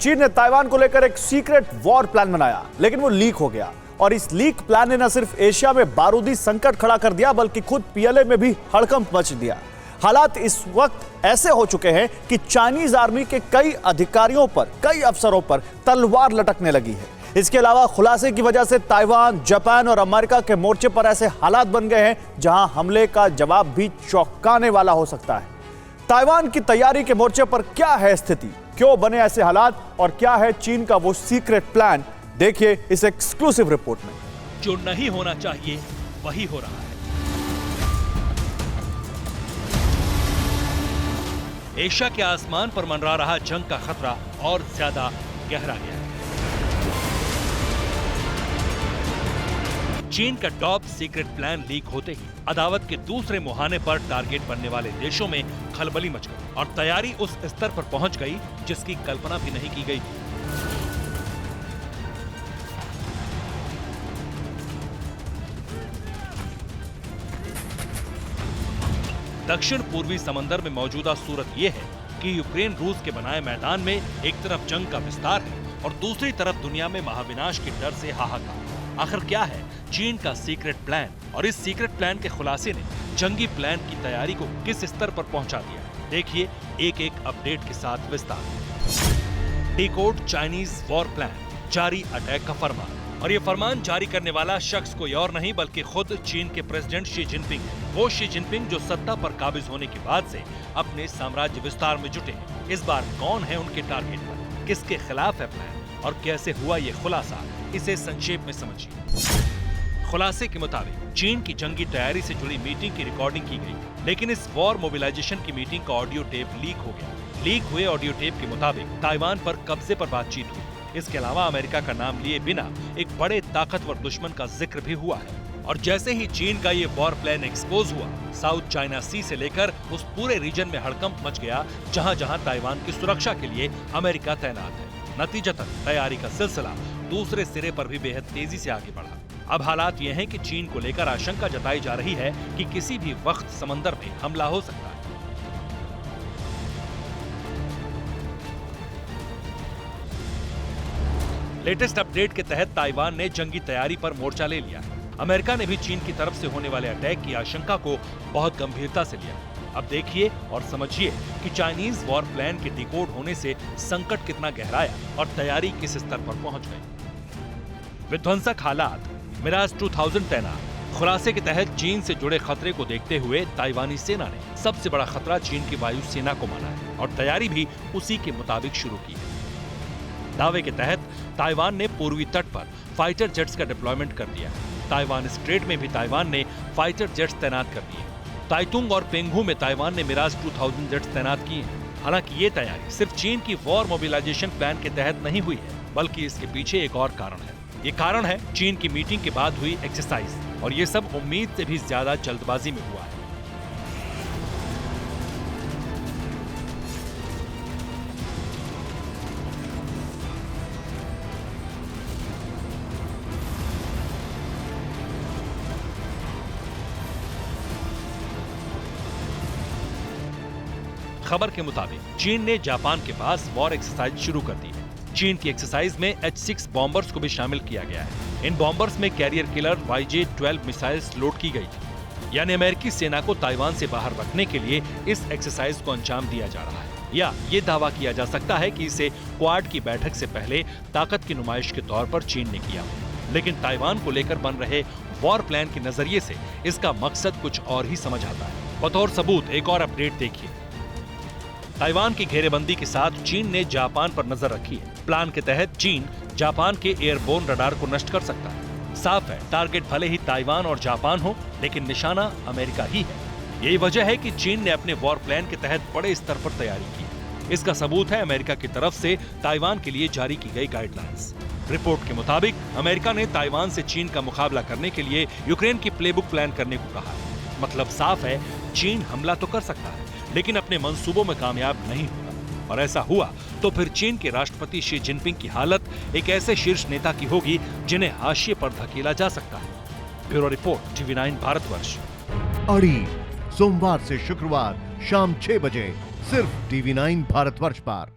चीन ने ताइवान को लेकर एक सीक्रेट वॉर प्लान बनाया, लेकिन वो लीक हो गया। और इस लीक प्लान ने न सिर्फ एशिया में बारूदी संकट खड़ा कर दिया, बल्कि खुद पीएलए में भी हड़कंप मच दिया। हालात इस वक्त ऐसे हो चुके हैं कि चाइनीज आर्मी के कई अधिकारियों पर, कई अफसरों पर तलवार लटकने लगी है। इसके अलावा खुलासे की वजह से ताइवान, जापान और अमेरिका के मोर्चे पर ऐसे हालात बन गए हैं जहां हमले का जवाब भी चौंकाने वाला हो सकता है। ताइवान की तैयारी के मोर्चे पर क्या है स्थिति, क्यों बने ऐसे हालात और क्या है चीन का वो सीक्रेट प्लान, देखिए इस एक्सक्लूसिव रिपोर्ट में। जो नहीं होना चाहिए वही हो रहा है। एशिया के आसमान पर मंडरा रहा जंग का खतरा और ज्यादा गहरा गया है। चीन का टॉप सीक्रेट प्लान लीक होते ही अदावत के दूसरे मुहाने पर टारगेट बनने वाले देशों में खलबली मच गई और तैयारी उस स्तर पर पहुंच गई जिसकी कल्पना भी नहीं की गई थी। दक्षिण पूर्वी समंदर में मौजूदा सूरत यह है कि यूक्रेन रूस के बनाए मैदान में एक तरफ जंग का विस्तार है और दूसरी तरफ दुनिया में महाविनाश के डर से हाहाकार। आखिर क्या है चीन का सीक्रेट प्लान और इस सीक्रेट प्लान के खुलासे ने जंगी प्लान की तैयारी को किस स्तर पर पहुंचा दिया? देखिए एक एक अपडेट के साथ विस्तार। डिकोड चाइनीज वॉर प्लान, जारी अटैक का फरमान। और ये फरमान जारी करने वाला शख्स कोई और नहीं बल्कि खुद चीन के प्रेसिडेंट शी जिनपिंग है। वो शी जिनपिंग जो सत्ता पर काबिज होने के बाद से अपने साम्राज्य विस्तार में जुटे हैं। इस बार कौन है उनके टारगेट पर, किसके खिलाफ है प्लान और कैसे हुआ ये खुलासा, इसे संक्षेप में समझिए। खुलासे के मुताबिक चीन की जंगी तैयारी से जुड़ी मीटिंग की रिकॉर्डिंग की गई, लेकिन इस वॉर मोबिलाइजेशन की मीटिंग का ऑडियो टेप लीक हो गया। लीक हुए ऑडियो टेप के मुताबिक ताइवान पर कब्जे पर बातचीत हुई। इसके अलावा अमेरिका का नाम लिए बिना एक बड़े ताकतवर दुश्मन का जिक्र भी हुआ है। और जैसे ही चीन का ये वॉर प्लान एक्सपोज हुआ, साउथ चाइना सी से लेकर उस पूरे रीजन में हड़कंप मच गया जहां जहां ताइवान की सुरक्षा के लिए अमेरिका तैनात है। नतीजतन तैयारी का सिलसिला दूसरे सिरे पर भी बेहद तेजी से आगे बढ़ा। अब हालात ये हैं कि चीन को लेकर आशंका जताई जा रही है कि किसी भी वक्त समंदर में हमला हो सकता है। लेटेस्ट अपडेट के तहत ताइवान ने जंगी तैयारी पर मोर्चा ले लिया है। अमेरिका ने भी चीन की तरफ से होने वाले अटैक की आशंका को बहुत गंभीरता से लिया। अब देखिए और समझिए कि चाइनीज वॉर प्लान के डिकोड होने से संकट कितना गहराया और तैयारी किस स्तर पर पहुंच गई। विध्वंसक हालात, मिराज 2000 तैनात। खुलासे के तहत चीन से जुड़े खतरे को देखते हुए ताइवानी सेना ने सबसे बड़ा खतरा चीन की वायु सेना को माना है और तैयारी भी उसी के मुताबिक शुरू की है। दावे के तहत ताइवान ने पूर्वी तट पर फाइटर जेट्स का डिप्लॉयमेंट कर दिया है। ताइवान स्ट्रेट में भी ताइवान ने फाइटर जेट्स तैनात कर दिए। ताइतुंग और पेंगू में ताइवान ने मिराज 2000 जेट्स तैनात किए हैं। हालांकि ये तैयारी सिर्फ चीन की वॉर मोबिलाइजेशन प्लान के तहत नहीं हुई है, बल्कि इसके पीछे एक और कारण है। ये कारण है चीन की मीटिंग के बाद हुई एक्सरसाइज, और ये सब उम्मीद से भी ज्यादा जल्दबाजी में हुआ है। खबर के मुताबिक चीन ने जापान के पास वॉर एक्सरसाइज शुरू कर दी है। चीन की एक्सरसाइज में H-6 बॉम्बर्स को भी शामिल किया गया है। इन बॉम्बर्स में carrier killer YJ-12 missiles load की गई थी। यानी अमेरिकी सेना को ताइवान से बाहर रखने के लिए इस एक्सरसाइज को अंजाम दिया जा रहा है। या ये दावा किया जा सकता है कि इसे क्वाड की बैठक से पहले ताकत की नुमाइश के तौर पर चीन ने किया। लेकिन ताइवान को लेकर बन रहे वॉर प्लान के नजरिए से इसका मकसद कुछ और ही समझ आता है। बतौर सबूत एक और अपडेट देखिए। ताइवान की घेरेबंदी के साथ चीन ने जापान पर नजर रखी है। प्लान के तहत चीन जापान के एयरबोर्न रडार को नष्ट कर सकता है। साफ है टारगेट भले ही ताइवान और जापान हो, लेकिन निशाना अमेरिका ही है। यही वजह है कि चीन ने अपने वॉर प्लान के तहत बड़े स्तर पर तैयारी की। इसका सबूत है अमेरिका की तरफ से ताइवान के लिए जारी की गई गाइडलाइंस। रिपोर्ट के मुताबिक अमेरिका ने ताइवान से चीन का मुकाबला करने के लिए यूक्रेन की प्लेबुक प्लान करने को कहा है। मतलब साफ है चीन हमला तो कर सकता है, लेकिन अपने मंसूबों में कामयाब नहीं होगा। और ऐसा हुआ तो फिर चीन के राष्ट्रपति शी जिनपिंग की हालत एक ऐसे शीर्ष नेता की होगी जिन्हें हाशिए पर धकेला जा सकता है। Bureau report, TV9 Bharatvarsh. अड़ी सोमवार से शुक्रवार शाम 6 बजे सिर्फ TV9 भारतवर्ष पर।